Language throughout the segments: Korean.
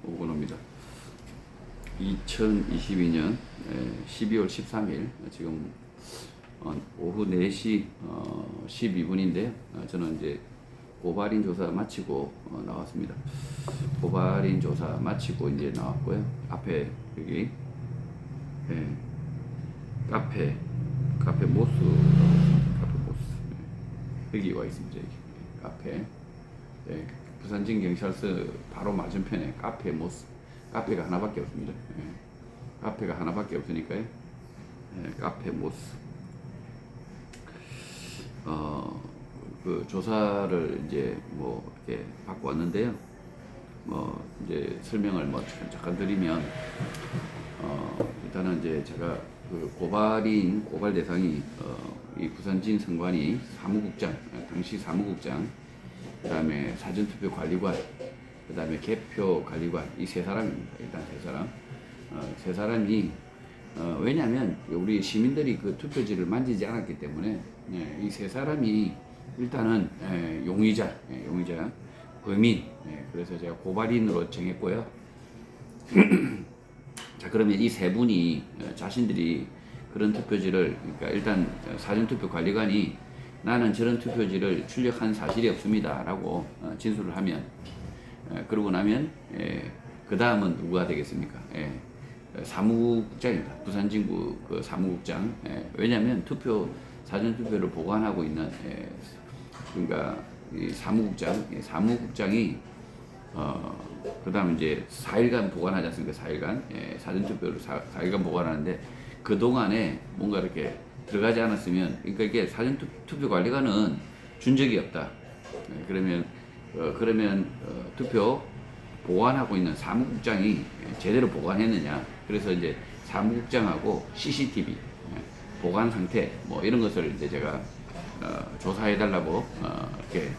오고 옵니다. 2022년 12월 13일 지금 오후 4시 12분인데요. 저는 이제 고발인 조사 마치고 나왔습니다. 고발인 조사 마치고 이제 나왔고요. 앞에 여기 카페 모스 여기 와 있습니다. 여기 카페 부산진경찰서 바로 맞은편에 카페 모스 카페가 하나밖에 없습니다. 카페가 하나밖에 없으니까요. 카페 모스 그 조사를 이제 뭐 이렇게 받고 왔는데요. 뭐 이제 설명을 뭐 잠깐 드리면 일단은 이제 제가 그 고발 대상이 이 부산진 선관위 사무국장, 당시 사무국장, 그다음에 사전투표 관리관, 그다음에 개표 관리관, 이 세 사람입니다. 일단 세 사람, 세 사람이 왜냐하면 우리 시민들이 그 투표지를 만지지 않았기 때문에 이 세 사람이 일단은 용의자, 범인, 그래서 제가 고발인으로 정했고요. 자, 그러면 이 세 분이 자신들이 그런 투표지를, 그러니까 일단 사전투표 관리관이 나는 저런 투표지를 출력한 사실이 없습니다 라고 진술을 하면, 그러고 나면 그 다음은 누가 되겠습니까? 사무국장입니다. 부산진구 그 사무국장. 왜냐하면 사전투표를 보관하고 있는 그러니까 이 사무국장이 그 다음에 이제 4일간 보관하지 않습니까? 4일간. 사전투표를 4일간 보관하는데 그동안에 뭔가 이렇게 들어가지 않았으면, 그러니까 이게 사전투표 관리관은 준 적이 없다. 그러면 투표 보관하고 있는 사무국장이 제대로 보관했느냐. 그래서 이제 사무국장하고 CCTV 보관 상태 뭐 이런 것을 이제 제가 조사해 달라고 이렇게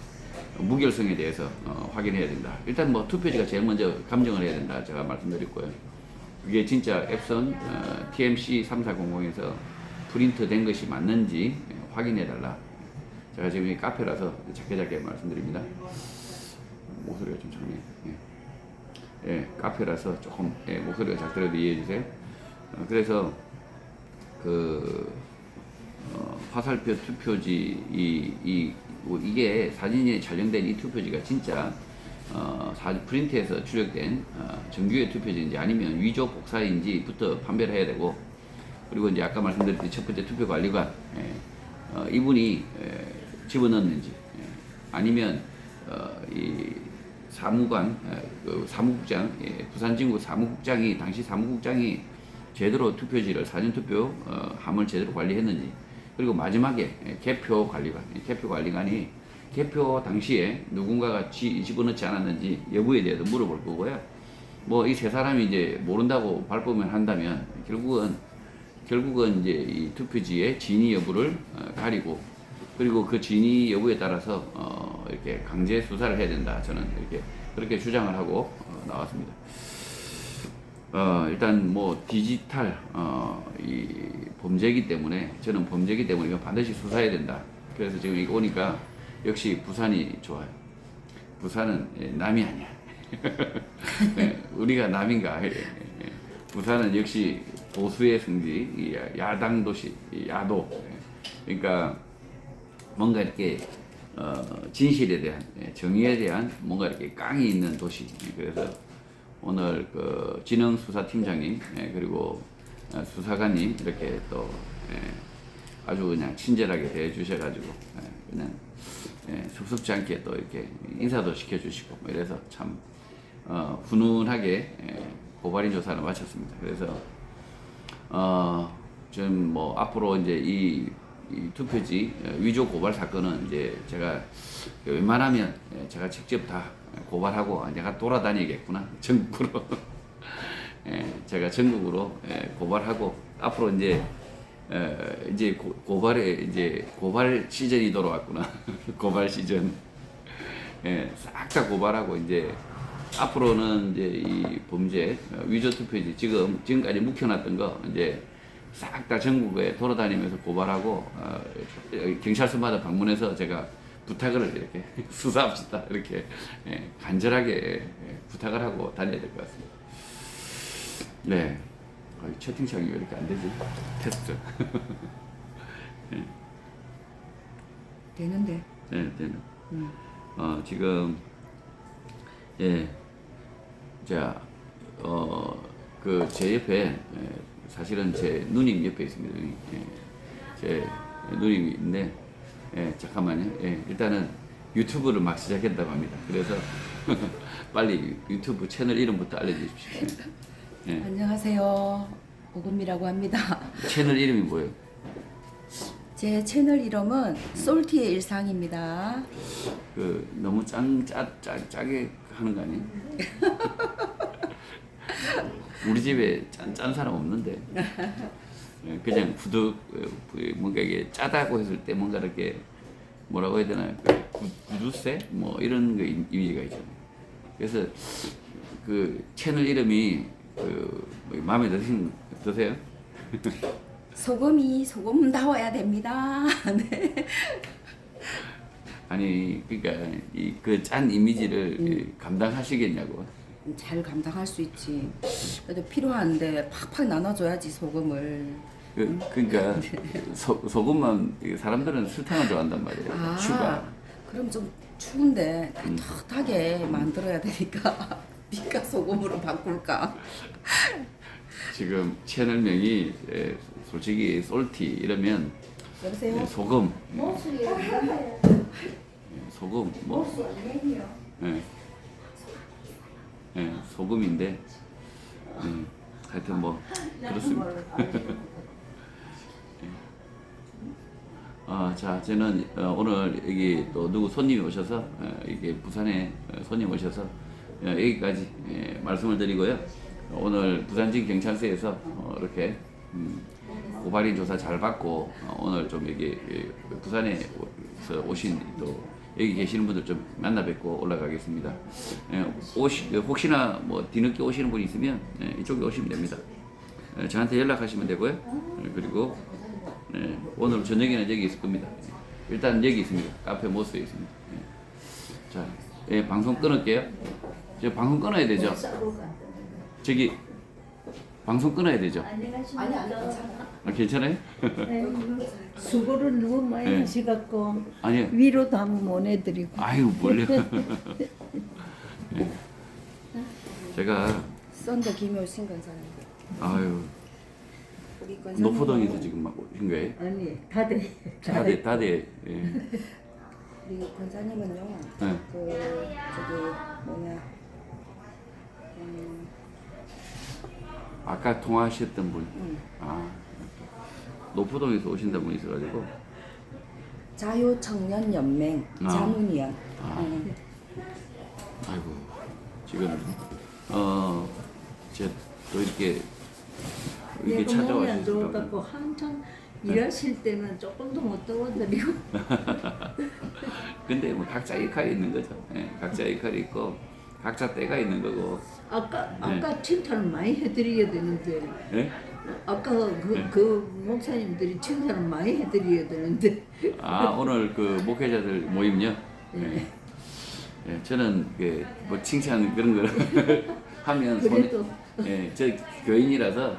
무결성에 대해서 확인해야 된다. 일단 뭐 투표지가 제일 먼저 감정을 해야 된다. 제가 말씀드렸고요. 이게 진짜 앱선 TMC 3400에서 프린트된 것이 맞는지 확인해 달라. 제가 지금 이 카페라서 작게 말씀드립니다. 목소리가 좀 작네. 카페라서 조금 목소리가 작더라도 이해해 주세요. 그래서 화살표 투표지 이게 사진이 촬영된 이 투표지가 진짜 프린트해서 출력된 정규의 투표지인지 아니면 위조 복사인지부터 판별을 해야 되고, 그리고 이제 아까 말씀드렸듯이 첫 번째 투표 관리관 이분이 집어넣는지 아니면 이 사무국장 부산진구 사무국장이 당시 사무국장이 제대로 투표지를 사전투표 함을 제대로 관리했는지, 그리고 마지막에 개표 관리관이 개표 당시에 누군가가 집어넣지 않았는지 여부에 대해서 물어볼 거고요. 뭐 이 세 사람이 이제 모른다고 발뺌을 한다면 결국은 이제 이 투표지의 진위 여부를 가리고, 그리고 그 진위 여부에 따라서 이렇게 강제 수사를 해야 된다. 저는 그렇게 주장을 하고 나왔습니다. 일단 뭐 디지털 이 범죄이기 때문에, 저는 범죄이기 때문에 이거 반드시 수사해야 된다. 그래서 지금 이거 오니까 역시 부산이 좋아요. 부산은 남이 아니야. 우리가 남인가? 부산은 역시 보수의 성지, 야당 도시, 야도. 그러니까 뭔가 이렇게 진실에 대한, 정의에 대한 뭔가 이렇게 깡이 있는 도시. 그래서 오늘 그 진흥수사팀장님 그리고 수사관님 이렇게 또 아주 그냥 친절하게 대해주셔가지고 그냥 섭섭지 않게 또 이렇게 인사도 시켜주시고 뭐 이래서 참 훈훈하게 고발인 조사를 마쳤습니다. 그래서 좀 뭐 앞으로 이제 이 투표지 위조 고발 사건은 이제 제가 웬만하면 제가 직접 다 고발하고 내가 돌아다니겠구나 전국으로. 제가 전국으로 고발하고 앞으로 이제 고발 시즌이 돌아왔구나. 고발 시즌. 싹 다 고발하고 이제 앞으로는 이제 이 범죄 위조 투표지 지금까지 묵혀놨던 거 이제 싹 다 전국에 돌아다니면서 고발하고 경찰서마다 방문해서 제가 부탁을 이렇게 수사합시다. 이렇게 간절하게 부탁을 하고 다녀야 될 것 같습니다. 네. 채팅창이 왜 이렇게 안 되지? 테스트. 되는데. 네, 되는. 지금 자, 그 제 옆에 사실은 제 누님 옆에 있습니다. 누님. 제 누님이 있는데 잠깐만요. 일단은 유튜브를 막 시작했다고 합니다. 그래서 빨리 유튜브 채널 이름부터 알려주십시오. 안녕하세요. 오금이라고 합니다. 채널 이름이 뭐예요? 제 채널 이름은 솔티의 일상입니다. 그 너무 짜게 하는 거 아니에요? 우리 집에 짠 사람 없는데 그냥 뭔가 이게 짜다고 했을 때 뭔가 이렇게 뭐라고 해야 되나 구두쇠 뭐 이런 거 이미지가 있잖아요. 그래서 그 채널 이름이 마음에 드세요? 소금 나와야 됩니다. 네. 아니 그러니까 그 짠 이미지를 감당하시겠냐고. 잘 감당할 수 있지. 그래도 필요한데 팍팍 나눠줘야지 소금을. 그러니까 소금만 사람들은 설탕을 좋아한단 말이에요. 추가. 그럼 좀 추운데 따뜻하게 만들어야 되니까 니가 소금으로 바꿀까? 지금 채널명이 솔직히 솔티 이러면 여보세요? 소금 소금 소금인데 하여튼 뭐 그렇습니다. 자, 저는 오늘 여기 또 누구 손님이 오셔서 이게 부산에 손님 오셔서 여기까지 말씀을 드리고요. 오늘 부산진 경찰서에서 이렇게 고발인 조사 잘 받고 오늘 좀 여기 부산에서 오신 또 여기 계시는 분들 좀 만나 뵙고 올라가겠습니다. 혹시나 뭐 뒤늦게 오시는 분이 있으면 이쪽에 오시면 됩니다. 저한테 연락하시면 되고요. 그리고 오늘 저녁에는 여기 있을 겁니다. 일단 여기 있습니다. 카페 모스에 있습니다. 자, 방송 끊을게요. 저 방송 끊어야 되죠? 저기 방송 끊어야 되죠? 아니 괜찮아요? 수고를 너무 많이 하셔갖고 아니요. 위로도 한번 보내드리고. 아유 뭘요? 제가 썬더 김효 신건사님. 아유 우리 건사님. 노포동에서 지금 막 오신 거예요? 아니 다들 다들 우리 권사님은요. 네. 아까 통화하셨던 분. 노포동에서 오신다 분이 있어가지고. 자유청년연맹 자문위원. 아이고 지금 제가 또 이렇게 내가 몸이 안 찾아와주셔서 좋아갖고 한참 일하실 때는 조금도 못 도와드리고. 근데 뭐 각자 역할이 있는 거죠. 각자 역할이 있고 각자 때가 있는 거고. 아까 칭찬을 많이 해드려야 되는데. 네? 아까 그 목사님들이 칭찬을 많이 해드려야 되는데. 오늘 그 목회자들 모임요. 저는 뭐 칭찬 그런 걸 하면 그래도 저 교인이라서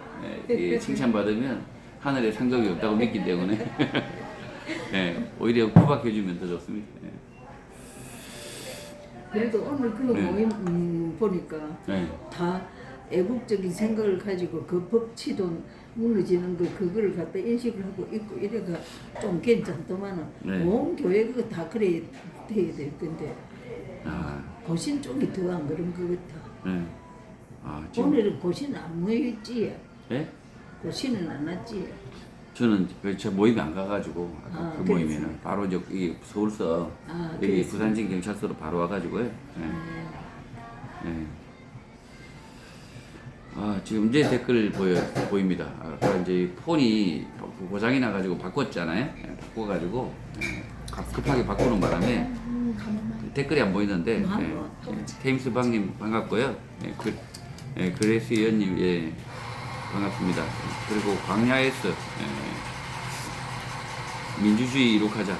칭찬 받으면 하늘에 상급이 없다고 믿기 때문에 오히려 구박해주면 더 좋습니다. 그래도 오늘 그 모임 보니까 다 애국적인 생각을 가지고 그 법치도 무너지는 거 그거를 갖다 인식을 하고 있고 이래가 좀 괜찮더만은 온 교회가 다 그래 돼야 될 건데 고신 쪽이 더 안 그런 것 같아. 오늘은 고신 안 모였지? 예? 고신은 안 왔지? 저는 저 모임에 안 가가지고 그 그랬어요. 모임에는 바로 여기 서울서 여기 그랬어요. 부산진 경찰서로 바로 와가지고요. 지금 이제 댓글 보입니다. 아까 이제 폰이 고장이 나가지고 바꿨잖아요. 바꿔가지고 급하게 바꾸는 바람에 댓글이 안 보이는데 테임스 방님 반갑고요. 그레스 의원님 반갑습니다. 그리고 광야에서 민주주의 이룩하자.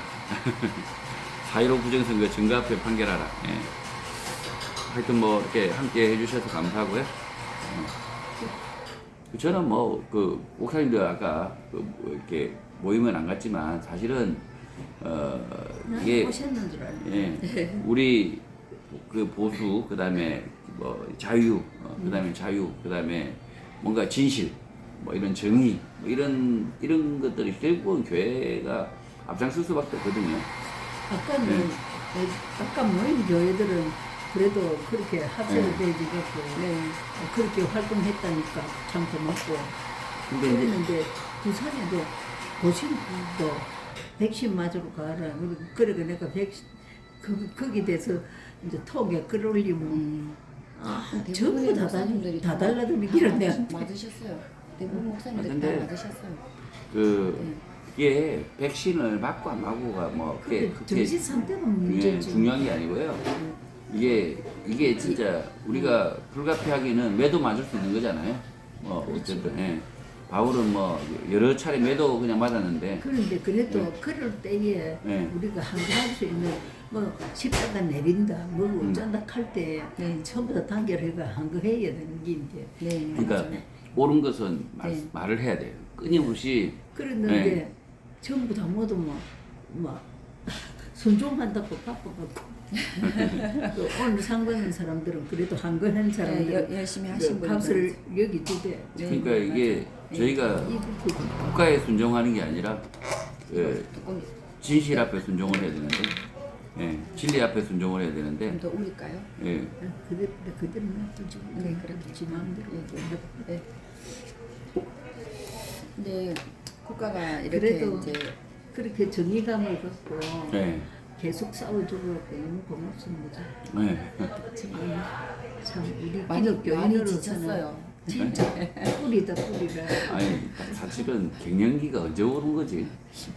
4.15 부정선거 증거합회 판결하라. 예. 하여튼 뭐 이렇게 함께 해주셔서 감사하고요. 저는 뭐 그 목사님들 아까 뭐 이렇게 모임은 안 갔지만 사실은 이게 오셨는 줄 알고. 예, 우리 그 보수 그다음에 뭐 자유 그다음에 자유 그다음에 뭔가 진실 뭐 이런 정의 뭐 이런 것들이 결국은 교회가 앞장설 수밖에 없거든요. 아까는 네. 아까 모인 교회들은 그래도 그렇게 합세를 네. 되지 갖고 네. 그렇게 활동했다니까 참 고맙고. 근데 이제 그랬는데 부산에도 도심도 백신 맞으러 가라. 그러니까 내가 백신 거기 대해서 이제 톡에 글 올리면 전부 대부분의 다 목사님들이 다 달라드는 길은 내가 맞으셨어요. 대부분 목사님들이 근데 다 맞으셨어요. 그 이게 백신을 맞고 안 맞고가 뭐 그게 정신 상태가 문제지. 중요한 게 아니고요. 이게 진짜 우리가 불가피하기는 매도 맞을 수 있는 거잖아요. 뭐 어쨌든 예. 바울은 뭐 여러 차례 매도 그냥 맞았는데 그런데 그래도 그럴 때에 네. 우리가 한가할 수 있는 뭐 십자가 내린다 뭐 어쩐다 할 때 네. 처음부터 단결해가 한거해야 되는 게 이제 네. 그러니까 옳은 것은 네. 말을 해야 돼요. 끊임없이 그랬는데 네. 전부 다 모두 뭐 순종한다고 바빠갖고 또 오늘 상 받는 사람들은 그래도 한거한 사람들은 열심히 하신 분들 값을 여기 주대. 그러니까 이게 저희가 이거 국가에 순종하는 게 아니라 조금 진실 앞에 순종을 해야 되는데 진리 앞에 순종을 해야 되는데 더 올릴까요? 그대로 놔두지. 네, 그렇게. 지 마음대로. 네. 근데 국가가 이렇게 그래도 이제 그렇게 정의감을 갖고 네. 계속 싸워주고 너무 고맙습니다. 네. 정말 참 우리 많이 기독교인으로서는 지쳤어요. 진짜 뿌리다 뿌리가. 아니 사실은 갱년기가 언제 오는 거지?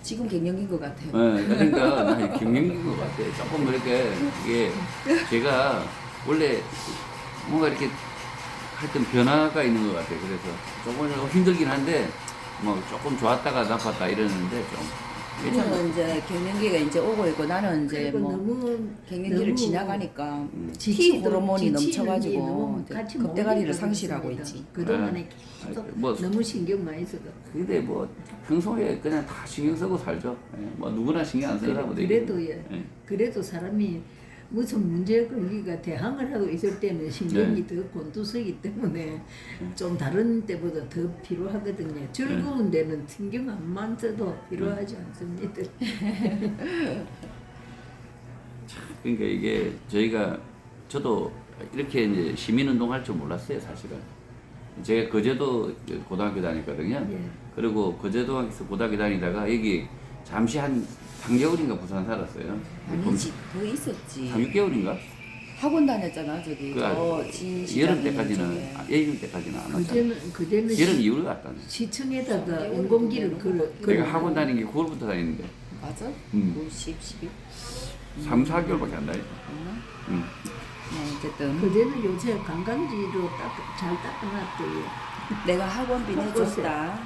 지금 갱년기인 것 같아요. 네, 그러니까 나 갱년기인 것 같아. 조금 이렇게 이게 제가 원래 뭔가 이렇게 하여튼 변화가 있는 것 같아요. 그래서 조금 힘들긴 한데 뭐 조금 좋았다가 나빴다 이러는데 좀 괜찮아요. 저는 이제 갱년기가 이제 오고 있고 나는 이제 그리고 뭐 너무 갱년기를 너무 지나가니까 T 지치도- 호르몬이 지치는 게 넘쳐가지고 너무 같이 급대가리를 몰리게 상실하고 됐습니다. 있지. 그동안에 네. 계속 뭐- 너무 신경 많이 써서. 근데 뭐 평소에 그냥 다 신경 쓰고 살죠. 예, 뭐 누구나 신경 안 쓰는 사람은 그래도 되겠죠. 예. 그래도 사람이 무슨 문제에 걸리가 대항을 하고 있을 때는 신경이 더 곤두서기 때문에 좀 다른 때보다 더 필요하거든요. 즐거운 데는 신경 안만 써도 필요하지 않습니다. 그러니까 이게 저도 이렇게 이제 시민운동 할 줄 몰랐어요, 사실은. 제가 거제도 고등학교 다녔거든요. 예. 그리고 거제도에서 고등학교 다니다가 여기 잠시 한 3개월인가 부산 살았어요. 아니지 더 있었지. 3, 6개월인가? 학원 다녔잖아 저기 그 진시장 여름 때까지는 여름 때까지는 안 왔잖아. 그때는 여름 이후로 갔다. 시청에다가 인공기를 내가 학원 다닌 게 9월부터 다니는데 맞아? 음. 10, 11? 3, 4개월밖에 안 다녔어. 음. 어쨌든 그때는 요새 관광지로 잘 닦아놨대요. 내가 학원비 내줬다.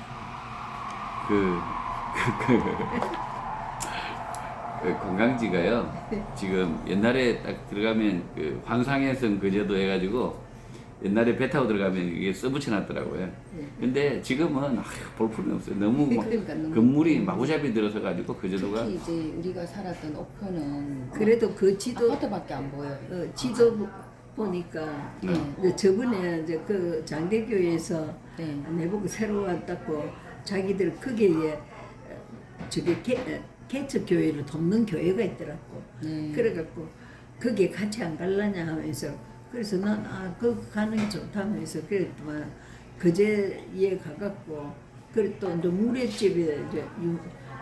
그 관광지가요. 지금 옛날에 딱 들어가면 그 환상해성 거제도 해가지고 옛날에 배 타고 들어가면 이게 써붙여놨더라고요. 근데 지금은 볼 필요 없어요. 너무 막 그러니까 너무 건물이 마구잡이 들어서 가지고 거제도가 특히 이제 우리가 살았던 옥천은 그래도 그 지도 아파트밖에 안 보여요. 지도 보니까 네. 이제 저번에 이제 그 장대교에서 네. 내보고 새로 왔다고 자기들 거기에 저기 개척 교회를 돕는 교회가 있더라고. 네. 그래갖고 거기에 같이 안 갈라냐 하면서 그래서 난 그 가는 게 좋다면서 그랬더만 그제에 가갖고 그래 또 이제 물회집에 이제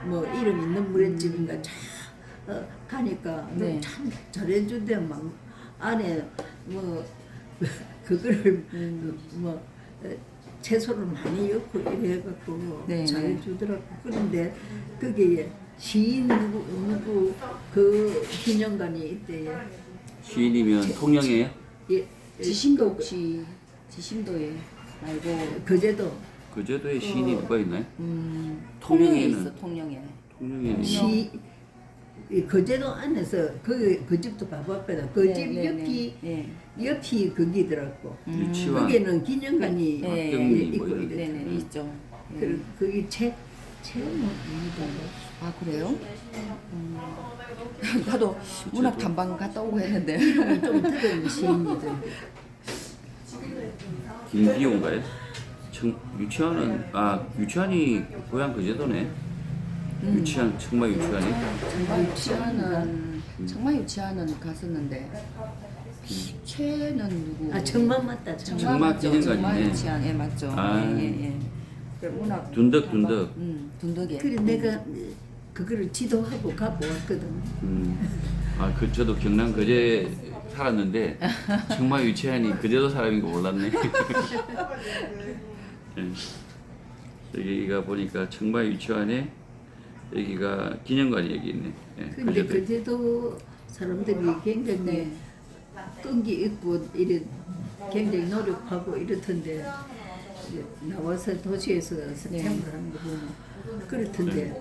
뭐 이름 있는 물회집인가 참 가니까 네. 참 잘해주대 막 안에 뭐 그거를 뭐 채소를 많이 넣고 이래갖고 네, 잘해주더라고. 그런데 거기에 시인 누구 그 기념관이 있대요. 시인이면 통영이에요? 예, 지심도 혹시 지심도에 말고 거제도 거제도에 시인이 누가 있나요? 통영에 통영에는 있어 통영에. 통영에는 시 이 거제도 안에서 그 집도 가봤거든. 그 집 옆이 옆이 거기더라고. 유치원, 거기는 기념관이 학경리 있고 뭐 이런 이래. 네네 있죠. 거기 체험입니다. 아 그래요? 나도 문학 탐방 갔다 오고 했는데. 좀 들은 시인이들. 김기호인가요? 유치원은 유치원이 고향 거제도네. 유치원 청마 유치원이. 청마 유치원은 갔었는데 최는 누구? 정말 맞다. 청마 맞죠. 기념관이네. 청마 유치원 예 맞죠. 예. 그 문학 둔덕. 둔덕에. 그래 내가 그거를 지도하고 가고 왔거든. 저도 경남 거제 살았는데 청마 유치원이 거제도 사람인 거 몰랐네. 예. 여기가 보니까 청마 유치원에 여기가 기념관이 여기 있네. 예, 근데 거제도 사람들이 굉장히 끈기 있고 이래 굉장히 노력하고 이렇던데 이제 나와서 도시에서 생활을 하는 거 보면 그렇던데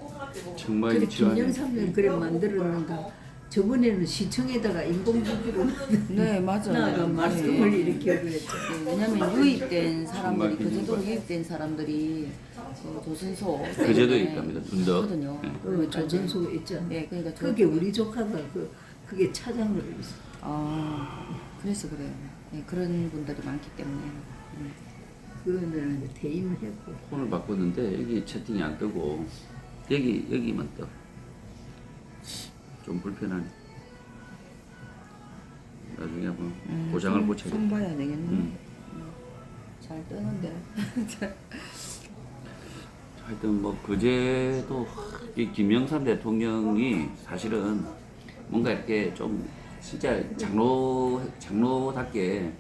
청마 그래 유치원에 기념사면 그래 만들었는가 저번에는 시청에다가 인공지기로 네 맞아요. 나가 말씀을 이렇게 그랬죠. 왜냐면 유입된 사람들이 정말 거제도로 기념관. 유입된 사람들이 조선소 거제도에 있답니다. 둔덕. 거든요. 예. 조선소 있잖아. 예, 그러니까 그게 우리 조카가 그게 차장을 했어. 그래서 그래요. 예, 그런 분들이 많기 때문에. 그거는 퇴임했고. 폰을 바꿨는데 여기 채팅이 안 뜨고 여기만 떠. 좀 불편하네. 나중에 한번 고장을 고쳐야 손 봐야 되겠네. 잘 뜨는데. 하여튼 뭐 거제도 이 김영삼 대통령이 사실은 뭔가 이렇게 좀 진짜 장로답게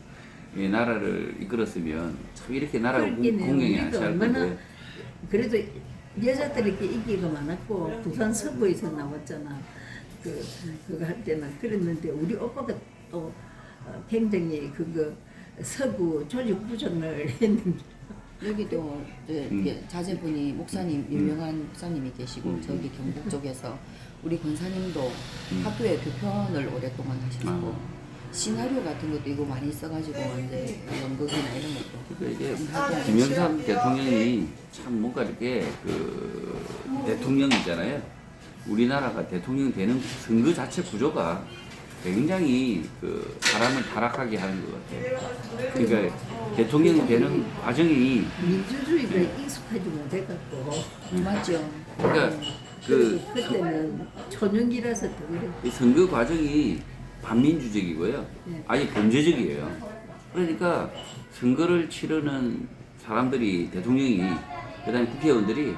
이 나라를 이끌었으면 참 이렇게 나라를 공경이 안 할 건데. 그래도 여자들이 이렇게 인기가 많았고 부산 서부에서 나왔잖아. 그거 할 때는 그랬는데 우리 오빠가 또 굉장히 그거 서부 조직 부전을 했는데 여기도 이제 자제분이 목사님 유명한 목사님이 계시고 저기 경북 쪽에서 우리 권사님도 학교에 교편을 오랫동안 하셨고 시나리오 같은 것도 이거 많이 써가지고 이제 연극이나 이런 것도. 그러니까 이게 김영삼 대통령이 참 뭔가 이렇게 그 대통령이잖아요. 우리나라가 대통령 되는 선거 자체 구조가 굉장히 그 사람을 타락하게 하는 것 같아요. 그러니까 대통령이 되는 과정이 민주주의가 익숙하지 못해갖고 맞죠. 그러니까 그때는 초년기라서 더 그래. 이 선거 과정이 반민주적이고요. 아예 범죄적이에요. 그러니까 선거를 치르는 사람들이 대통령이 그다음에 국회의원들이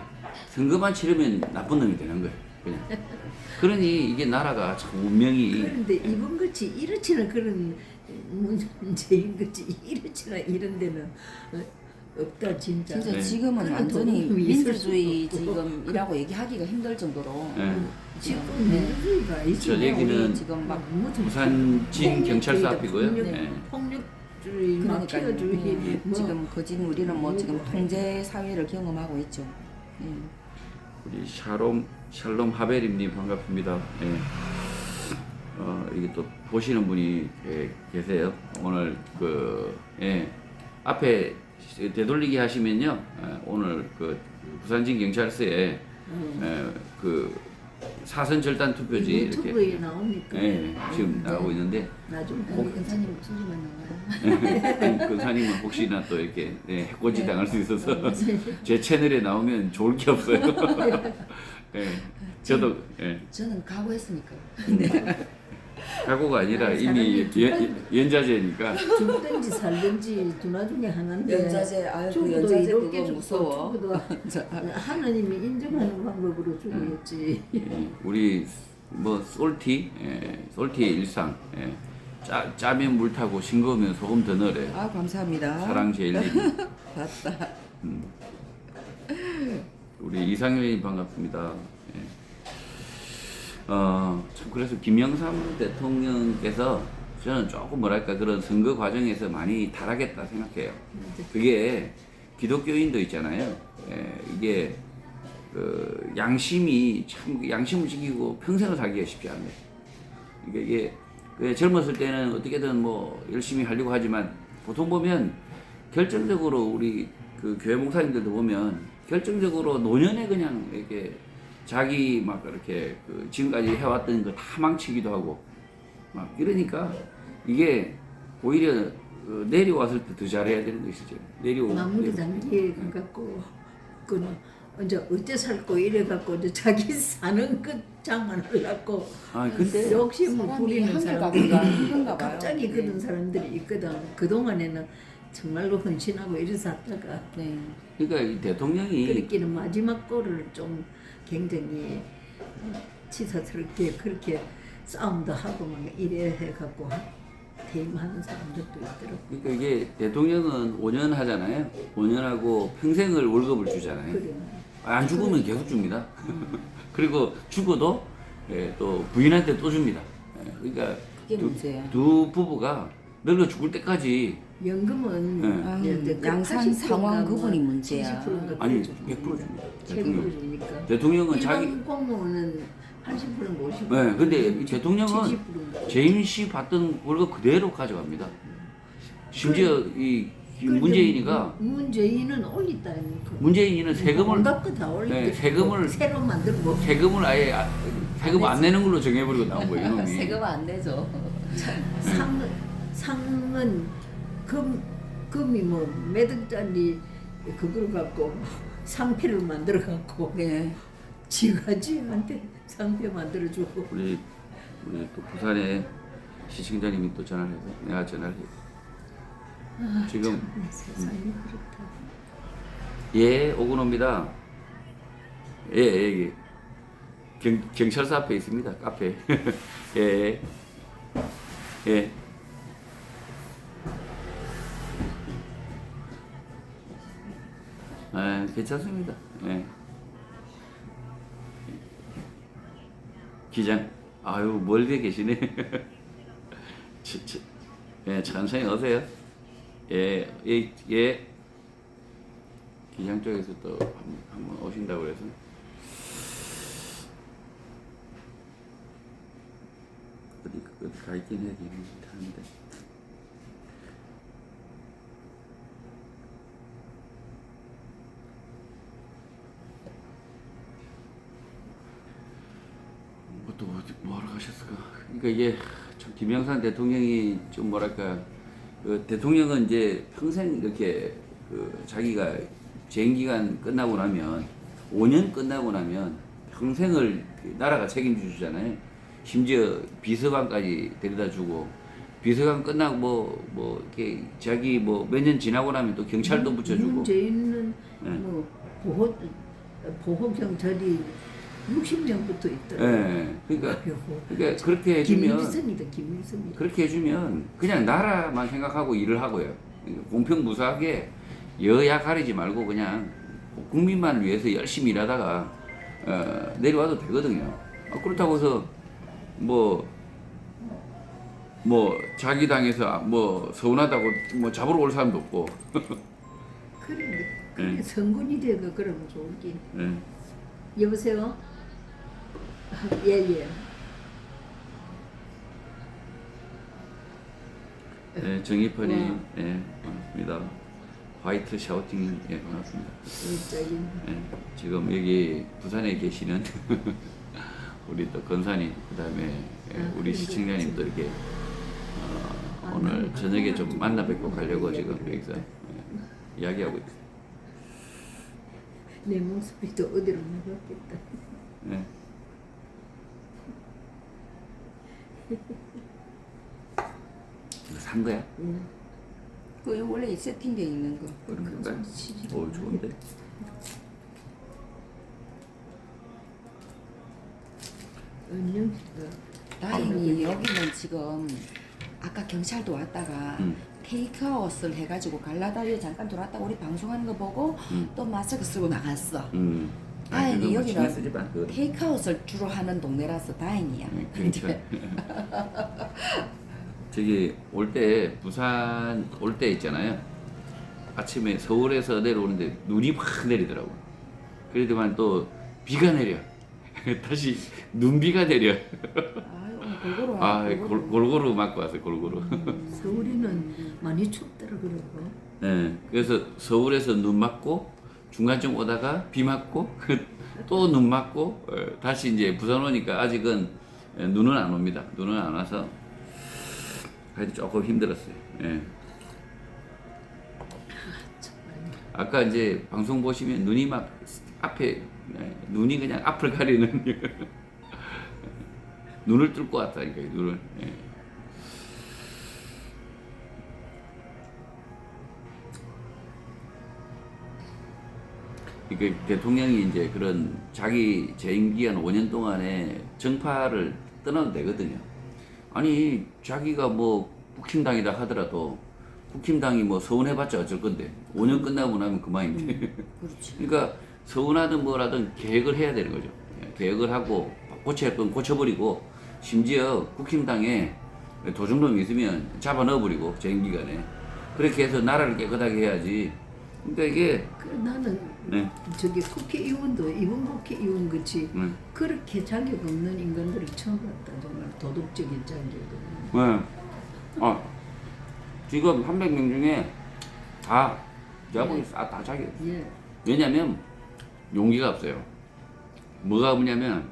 선거만 치르면 나쁜 놈이 되는 거예요. 그냥. 그러니 이게 나라가 참 운명이 그런데 이번 같이 이렇지는 그런 문재인 같이 이렇지나 이런 데는 없다 진짜. 진짜 네. 지금은 그런 완전히 도움이 있을 민주주의 수도 없고. 지금이라고 얘기하기가 힘들 정도로. 예. 지금 민주주의가 아니지. 저 얘기는 우리 지금 막 부산 진 경찰서 앞이고요. 폭력, 예. 폭력주의, 그러니까 마피아주의, 뭐 지금 거진 우리는 뭐 지금 통제 사회를 경험하고 있죠. 우리 샬롬 하베림님 반갑습니다. 예. 이게 또 보시는 분이 계세요. 오늘 앞에 되돌리기 하시면요. 오늘 그 부산진 경찰서에 그 사선 절단 투표지 유튜브에 이렇게 나오니까. 지금 나오고 있는데 나중 근사님 목소리만 나와요. 근사님은 혹시나 또 이렇게 해코지 당할 수 있어서 제 채널에 나오면 좋을 게 없어요. 저도 저는 각오했으니까. 각오가 아니라 이미 연자제니까. 죽든지 살든지 두나 중에 하나인데 연자제, 아유, 그 죽어도 연자제 이롭게 그거 죽고 무서워. 죽어도 하나님이 인정하는 방법으로 죽어야지. 우리 뭐 솔티의 일상. 짜면 물 타고 싱거우면 소금 더 넣으래. 아 감사합니다. 사랑 제일 봤다. 우리 이상현님 반갑습니다. 참 그래서 김영삼 대통령께서 저는 조금 뭐랄까 그런 선거 과정에서 많이 타락했다 생각해요. 그게 기독교인도 있잖아요. 이게 양심이 참 양심을 지키고 평생을 살기가 쉽지 않아요. 이게 젊었을 때는 어떻게든 뭐 열심히 하려고 하지만 보통 보면 결정적으로 우리 그 교회 목사님들도 보면 결정적으로 노년에 그냥 이렇게 자기 막 이렇게 그 지금까지 해왔던 거 다 망치기도 하고 막 이러니까 이게 오히려 내려왔을 때 더 잘해야 되는 것이죠. 나무도 단기에 가갖고 그는 이제 어째 살고 이래 갖고 이제 자기 사는 것 장만하려고 근데 욕심을 사람이 부리는 한계가 사람들이 그런가 봐요. 갑자기 네. 그런 사람들이 있거든. 그 동안에는 정말로 헌신하고 이래서 살다가 네. 그러니까 이 대통령이 그렇기는 마지막 거를 좀 굉장히 치사스럽게 그렇게 싸움도 하고 막 이래 해갖고 퇴임하는 사람들도 있더라고. 그러니까 이게 대통령은 5년 하잖아요. 5년 하고 평생을 월급을 주잖아요. 그래. 안 죽으면 계속 줍니다. 그리고 죽어도 또 부인한테 또 줍니다. 그러니까 그게 문제야. 두 부부가 늙어 죽을 때까지 연금은 네. 아유, 양산 상황 그분이 문제야. 70%인가 아니 그래가지고 100% 줍니다. 최고로 주니까. 대통령은 자기 일반 공무원은 80%인가 50%. 네, 근데 이 대통령은 70%인가. 재임 씨 받던 월급 그대로 가져갑니다. 심지어 이 문재인이가 문재인은 올렸다니까. 문재인이는 세금을 온갖 거다 올렸다. 네, 세금을 새로 만들고. 세금을 아예 세금 안 내는 걸로 정해버리고 나온 거예요, 이놈이. 세금 안 내죠. 상은 금이 뭐 매덕짜리 그걸 갖고 상표를 만들어 갖고 네. 지가지한테 상표 만들어 주고. 우리 또 부산에 시청자님이 또 전화를 해서 내가 전화를 해서 지금 세상이 그렇다. 예 오근호입니다. 예 여기 경찰서 앞에 있습니다. 카페. 예. 예. 아, 괜찮습니다. 예. 기장, 아유 멀리 계시네. 예, 천천히 오세요. 예, 예, 예. 기장 쪽에서 또 한번 오신다고 그래서. 어디 가 있긴 해야 하는데. 또 뭐하러 가셨을까? 그러니까 이게 참 김영삼 대통령이 좀 뭐랄까 대통령은 이제 평생 이렇게 자기가 재임 기간 끝나고 나면 5년 끝나고 나면 평생을 나라가 책임져 주잖아요. 심지어 비서관까지 데려다 주고 비서관 끝나고 뭐 이렇게 자기 뭐 몇 년 지나고 나면 또 경찰도 붙여주고. 문재인은 네. 뭐 보호 경찰이 60명부터 있더라고. 예, 그러니까 그렇게 해주면 김일성이다 김일성이. 그렇게 해주면 그냥 나라만 생각하고 일을 하고요. 공평무사하게 여야 가리지 말고 그냥 국민만 위해서 열심히 일하다가 내려와도 되거든요. 그렇다고 해서 뭐 자기 당에서 뭐 서운하다고 뭐 잡으러 올 사람도 없고. 그래 성군이 되고 그러면 좋을게. 예. 여보세요. 예예. 네, 정희펀님, 예, 반갑습니다. 화이트 샤우팅, 예, 반갑습니다. 예, 지금 여기 부산에 계시는 우리 또 건사님, 그다음에 우리 시청자님도 이렇게 오늘 저녁에 좀 만나 뵙고 가려고 지금 여기서 이야기하고 있어요. 내 모습이 또 어디로 나갔겠다. 네. 이거 산 거야? 그 원래 세팅돼 있는 거. 그런가? 오, 좋은데? 다행히 여기는 지금 아까 경찰도 왔다가 테이크아웃을 해가지고 갈라다리에 잠깐 돌았다 우리 방송하는 거 보고 또 마스크 쓰고 나갔어. 다행히 여기는 테이크아웃을 주로 하는 동네라서 다행이야. 그렇죠. 저기 올 때 부산 올 때 있잖아요. 아침에 서울에서 내려오는데 눈이 확 내리더라고. 그래도만 또 비가 내려. 다시 눈비가 내려. 아유, 골고루 아, 골고루. 골고루 맞고 왔어요. 골고루. 서울이는 많이 춥더라 그러고. 네, 그래서 서울에서 눈 맞고 중간쯤 오다가 비 맞고 또 눈 맞고 다시 이제 부산 오니까 아직은 눈은 안 옵니다. 눈은 안 와서 하여튼 조금 힘들었어요. 예. 아까 이제 방송 보시면 눈이 막 앞에 눈이 그냥 앞을 가리는 눈을 뚫고 왔다니까 눈을. 예. 그 대통령이 이제 그런 자기 재임 기간 5년 동안에 정파를 떠나도 되거든요. 아니 자기가 뭐 국힘당이다 하더라도 국힘당이 뭐 서운해봤자 어쩔 건데 5년 끝나고 나면 그만인데. 그렇지. 그러니까 서운하든 뭐라든 계획을 해야 되는 거죠. 계획을 하고 고쳐야 건 고쳐버리고 심지어 국힘당에 도둑놈이 있으면 잡아 넣어버리고 재임 기간에 그렇게 해서 나라를 깨끗하게 해야지. 그러니까 이게 나는 네. 저기 국회의원도 이번 국회의원 같이 네. 그렇게 자격 없는 인간들을 처음 봤다. 정말 도덕적인 자격은. 네. 지금 300명 중에 다 제가 보기 다 자기. 예. 왜냐면 용기가 없어요. 뭐가 없냐면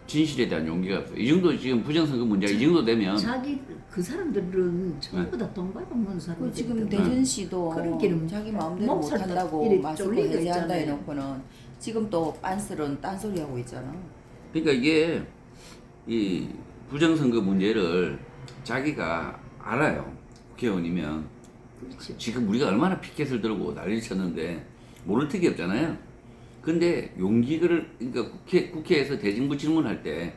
진실에 대한 용기가 없어요. 이 정도 지금 부정선거 문제가 이 정도 되면 자기 그 사람들은 전부 다 돈 받아먹는 사람들. 그 지금 대전시도 그런 길은 자기 마음대로 못 살다 못한다고 이래 마스크 쫄리고 해제한다 있잖아요. 해놓고는 지금 또 빤스런 딴소리 하고 있잖아. 그러니까 이게 이 부정선거 문제를 자기가 알아요. 국회의원이면 그렇지. 지금 우리가 얼마나 피켓을 들고 난리를 쳤는데 모를 턱이 없잖아요. 근데 용기를 그러니까 국회에서 대정부 질문할 때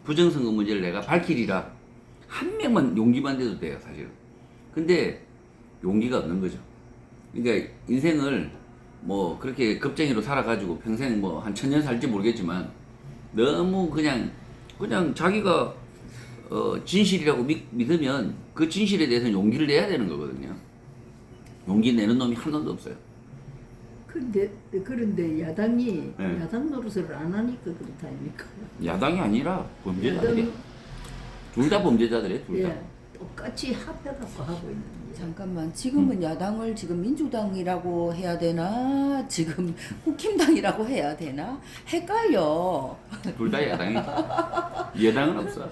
부정선거 문제를 내가 밝히리라 한 명만 용기만 돼도 돼요 사실은. 근데 용기가 없는 거죠. 그러니까 인생을 뭐 그렇게 겁쟁이로 살아가지고 평생 뭐 한 1000년 살지 모르겠지만 너무 그냥 자기가 진실이라고 믿으면 그 진실에 대해서는 용기를 내야 되는 거거든요. 용기 내는 놈이 한 놈도 없어요. 그런데 야당이 네. 야당 노릇을 안 하니까 그렇다 아닙니까? 야당이 아니라 범죄자들이 둘 다 범죄자들이에요. 둘 다. 예, 똑같이 합해갖고 하고 있는 게. 잠깐만 지금은 야당을 지금 민주당이라고 해야 되나 지금 국힘당이라고 해야 되나 헷갈려. 둘 다 야당이지. 여당은 없어.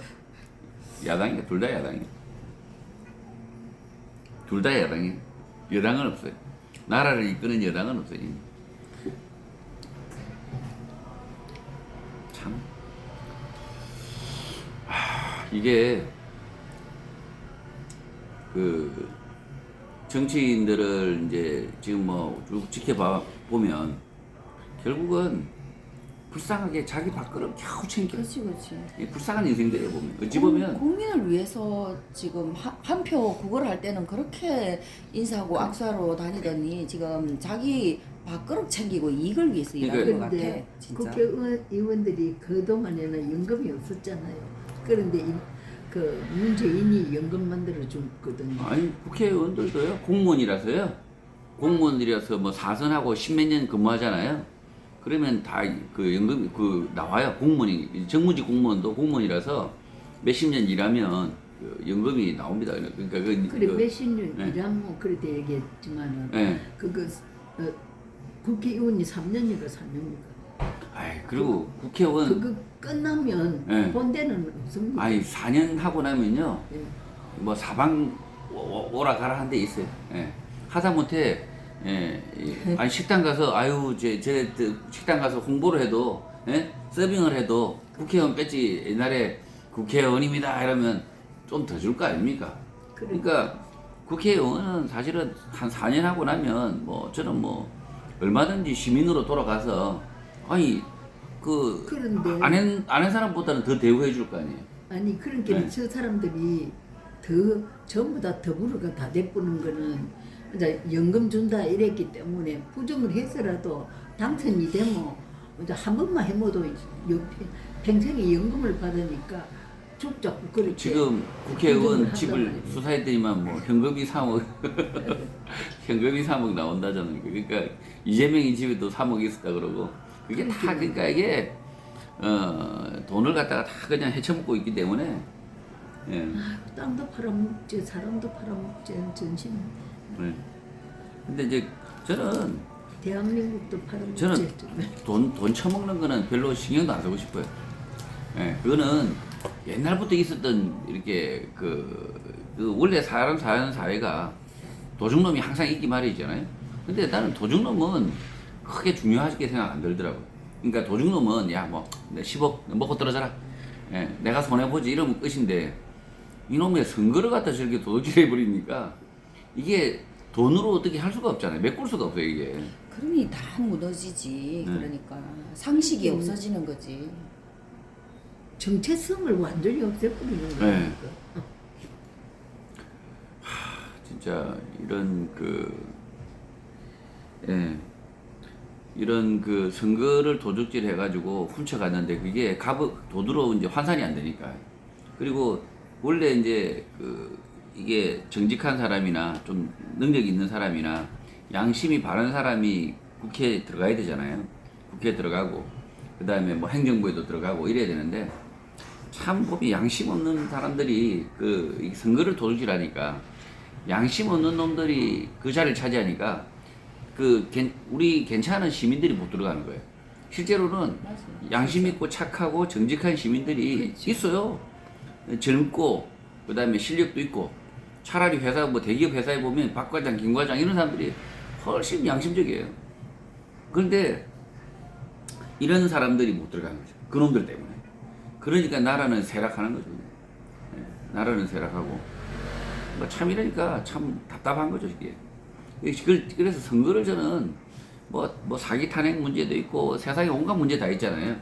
야당이야. 둘 다 야당이야. 둘 다 야당이야. 여당은 없어요. 나라를 이끄는 여당은 없어요. 참. 이게 그 정치인들을 이제 지금 뭐 쭉 지켜봐 보면 결국은 불쌍하게 자기 밥그릇 겨우 챙겨. 그렇지 그렇지. 불쌍한 인생들이에요 보면. 어찌 보면 국민을 위해서 지금 한 표 그걸 할 때는 그렇게 인사하고 악수하러 다니더니 지금 자기 밥그릇 챙기고 이익을 위해서 일하는 것 같아. 그런데 진짜. 국회의원들이 그동안에는 연금이 없었잖아요. 그런데 그 문재인이 연금 만들어 줬거든요. 아니 국회의원들도요 공무원이라서요. 공무원이라서 뭐 4선하고 10몇 년 근무하잖아요. 그러면 다 그 연금이 그 나와요. 공무원이 정무직 공무원도 공무원이라서 몇십 년 일하면 그 연금이 나옵니다. 그러니까 그래 몇십 년 네. 일하면 그렇게 얘기했지만은 네. 그거 국회의원이 3년이가 4년이가 아이 그리고 국회의원 그거 끝나면 네. 본대는 없습니다. 아니 4년 하고 나면요. 예. 뭐 사방 오라 가라 한 데 있어요. 예. 하다못해 아니 식당 가서 아유 제 식당 가서 홍보를 해도 서빙을 해도 국회의원 뺐지 옛날에 국회의원입니다 이러면 좀 더 줄 거 아닙니까? 그러니까 국회의원은 사실은 한 4년 하고 나면 뭐 저는 뭐 얼마든지 시민으로 돌아가서 아니 그 그런데 아는 사람보다는 더 대우해 줄 거 아니에요. 아니 그러니까 네. 저 사람들이 전부 다 더불어가 다 내뿌는 거는 이제 연금 준다 이랬기 때문에 부정을 해서라도 당선이 되면 이제 한 번만 해모도 평생에 연금을 받으니까 죽자고 그렇게 지금 국회의원 부정을 집을 한단 말이에요. 수사했더니만 뭐 현금이 3억 현금이 3억 나온다잖아요. 그러니까 이재명이 집에도 3억 있었다 그러고 이게 다 그러니까 이게 돈을 갖다가 다 그냥 헤쳐먹고 있기 때문에 예. 아이고, 땅도 팔아먹지, 사람도 팔아먹지, 전신. 네. 근데 이제 저는 대한민국도 팔아먹지. 저는 돈 처먹는 거는 별로 신경도 안 쓰고 싶어요. 예, 그거는 옛날부터 있었던 이렇게 그 원래 사람 사는 사회가 도둑놈이 항상 있기 마련이잖아요. 근데 나는 도둑놈은 크게 중요하게 생각 안 들더라고요. 그러니까 도둑놈은 야 뭐 10억 먹고 떨어져라. 예, 내가 손해보지 이러면 끝인데 이놈의 선거를 갖다 저렇게 도둑질해 버리니까 이게 돈으로 어떻게 할 수가 없잖아요. 메꿀 수가 없어요 이게. 그러니 다 무너지지. 네. 그러니까 상식이 없어지는 거지. 정체성을 완전히 없애버리는 네. 거니까. 진짜 이런 그 선거를 도둑질 해가지고 훔쳐갔는데 그게 돈으로 이제 환산이 안 되니까. 그리고 원래 이제 이게 정직한 사람이나 좀 능력 있는 사람이나 양심이 바른 사람이 국회에 들어가야 되잖아요. 국회에 들어가고 그 다음에 뭐 행정부에도 들어가고 이래야 되는데 참 보면 양심 없는 사람들이 이 선거를 도둑질하니까 양심 없는 놈들이 그 자리를 차지하니까 우리 괜찮은 시민들이 못 들어가는 거예요. 실제로는 맞아. 양심 있고 착하고 정직한 시민들이 있어요. 젊고 그다음에 실력도 있고 차라리 회사 뭐 대기업 회사에 보면 박 과장, 김 과장 이런 사람들이 훨씬 양심적이에요. 그런데 이런 사람들이 못 들어가는 거죠. 그놈들 때문에. 그러니까 나라는 쇠락하는 거죠. 네, 나라는 쇠락하고 참 이러니까 참 답답한 거죠 이게. 그래서 선거를 저는 뭐 사기 탄핵 문제도 있고 세상에 온갖 문제 다 있잖아요.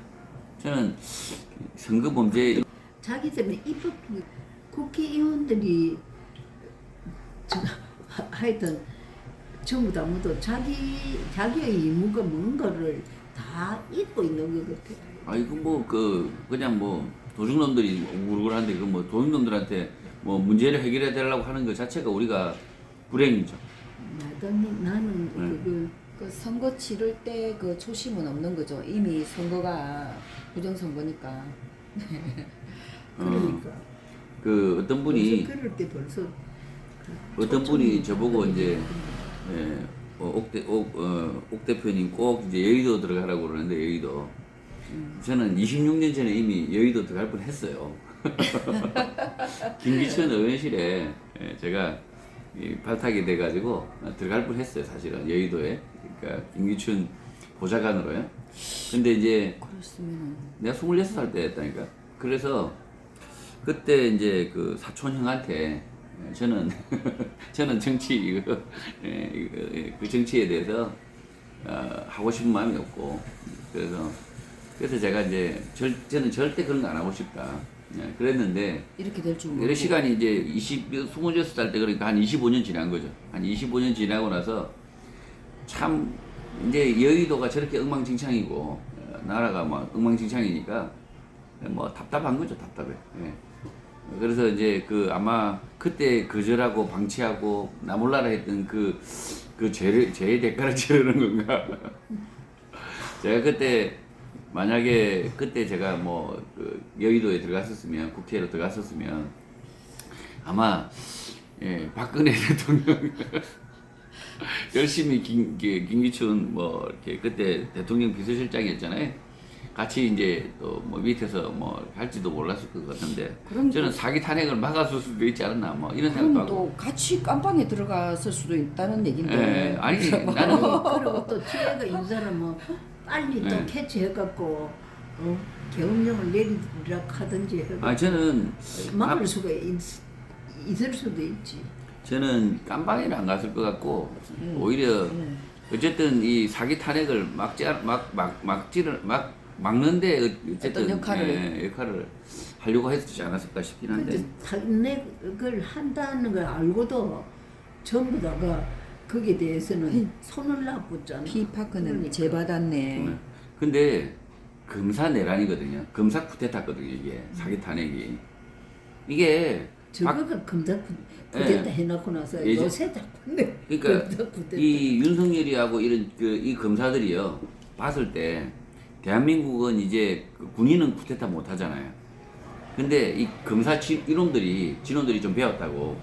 저는 선거 범죄 자기들은 입법 국회의원들이 하여튼 전부 다 모두 자기의 의무가 뭔가를 다 잊고 있는 것 같아요. 아이고 그냥 도둑놈들이 우글우글한데 도둑놈들한테 문제를 해결해 달라고 하는 것 자체가 우리가 불행이죠. 나는 그 선거 치를 때 그 초심은 없는 거죠. 이미 선거가 부정선거니까. 그러니까 어떤 분이 그럴 때 벌써 저보고 이제 옥 대표님 꼭 이제 여의도 들어가라고 그러는데 여의도 저는 26년 전에 이미 여의도 들어갈 뻔했어요. 김기춘 의원실에 제가 발탁이 돼가지고 들어갈 뻔했어요. 사실은 여의도에. 그러니까 김기춘 보좌관으로요. 근데 이제 그랬으면 내가 26살 때 했다니까. 그래서 그때 이제 그 사촌 형한테 저는 정치 그 정치에 대해서 하고 싶은 마음이 없고 그래서 제가 이제 저는 절대 그런 거 안 하고 싶다. 그랬는데 이렇게 될 줄 모르고. 여러 시간이 이제 26살 때 그러니까 한 25년 지난 거죠. 한 25년 지나고 나서 참 이제 여의도가 저렇게 엉망진창이고 나라가 막 엉망진창이니까 답답한 거죠. 답답해. 예. 그래서 이제 아마 그때 거절하고 방치하고 나 몰라라 했던 죄의 대가를 치르는 건가. 제가 그때 만약에 그때 제가 여의도에 들어갔었으면 국회로 들어갔었으면 아마 박근혜 대통령 열심히 김기춘 이렇게 그때 대통령 비서실장이었잖아요. 같이 이제 또 밑에서 할지도 몰랐을 것 같은데 저는 사기 탄핵을 막았을 수도 있지 않았나 이런 생각도 그럼 하고. 또 같이 깜빵에 들어갔을 수도 있다는 얘긴데. 아니 나는 그리고 또 기회가 있는 사람은 빨리 또 캐치해갖고 계엄령을 내리라 하든지 해갖고 저는 막을 수가 있을 수도 있지. 저는 깜방에는 안 갔을 것 같고 오히려 어쨌든 이 사기 탄핵을 막는데 어쨌든 역할을 하려고 했지 않았을까 싶긴 한데. 탄핵을 한다는 걸 알고도 전부 다가 거기에 대해서는 손을 놔붙잖아. 피파크는 그러니까. 재받았네. 근데 검사 내란이거든요. 검사 쿠데타거든요. 이게 사기 탄핵이. 이게 저거가 검사 쿠데타 해놓고 나서 요새 자꾸 그러니까 이 윤석열이하고 이런 이 검사들이요 봤을 때 대한민국은 이제 그 군인은 쿠데타 못 하잖아요. 근데 이 검사 이놈들이 진원들이 좀 배웠다고.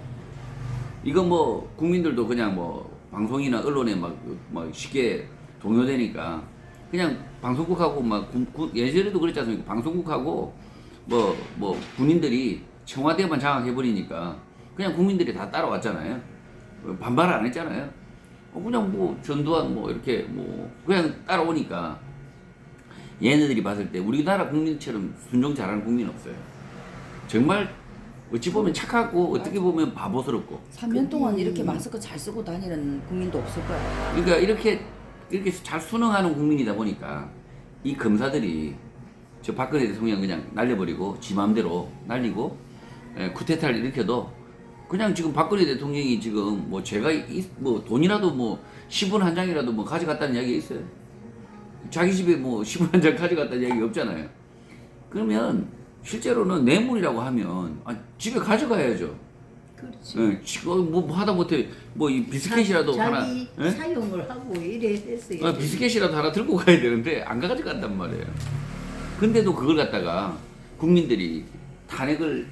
이거 뭐 국민들도 그냥 뭐 방송이나 언론에 막 쉽게 동요되니까 그냥 방송국하고 막 예전에도 그랬지 않습니까? 방송국하고 뭐 군인들이 청와대만 장악해버리니까 그냥 국민들이 다 따라왔잖아요. 반발을 안 했잖아요. 그냥 뭐 전두환 뭐 이렇게 뭐 그냥 따라오니까 얘네들이 봤을 때 우리나라 국민처럼 순종 잘하는 국민 없어요. 정말 어찌 보면 착하고 어떻게 보면 바보스럽고. 3년 동안 이렇게 마스크 잘 쓰고 다니는 국민도 없을 거야. 그러니까 이렇게 잘 순응하는 국민이다 보니까 이 검사들이 저 박근혜 대통령 그냥 날려버리고 지 마음대로 날리고 쿠데타를 일으켜도 그냥 지금 박근혜 대통령이 지금 뭐 제가 뭐 돈이라도 뭐 시분 한 장이라도 뭐 가져갔다는 이야기 있어요. 자기 집에 뭐 시분 한 장 가져갔다는 이야기 없잖아요. 그러면 실제로는 뇌물이라고 하면 집에 가져가야죠. 그렇지. 뭐 하다못해 뭐 이 비스켓이라도 하나 자기 사용을 하고 이래 했어요. 비스켓이라도 하나 들고 가야 되는데 안 가져간단 말이에요. 근데도 그걸 갖다가 국민들이 탄핵을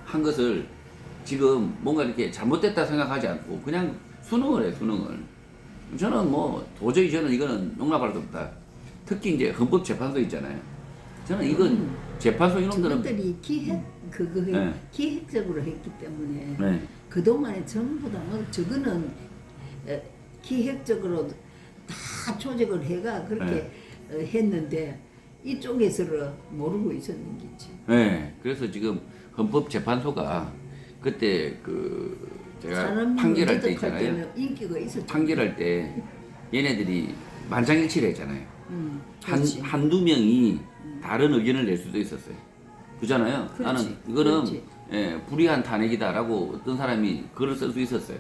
한 것을 지금 뭔가 이렇게 잘못됐다 생각하지 않고 그냥 수능을 해, 수능을. 저는 뭐 도저히 저는 이거는 용납할 수 없다. 특히 이제 헌법재판소 있잖아요. 저는 이건 재판소 이놈들은 저들이 기획적으로 했기 때문에 네. 그동안에 전부 다 뭐 저거는 기획적으로 다 조직을 해가 그렇게 했는데 이쪽에서는 모르고 있었는 게지. 네. 그래서 지금 헌법재판소가 그때 그 제가 판결할 때 있잖아요. 인기가 있었죠. 판결할 때 얘네들이 만장일치를 했잖아요. 그렇지. 한두 명이 다른 의견을 낼 수도 있었어요. 그잖아요. 그렇지. 나는 이거는 그렇지. 불이한 탄핵이다라고 어떤 사람이 글을 쓸 수 있었어요.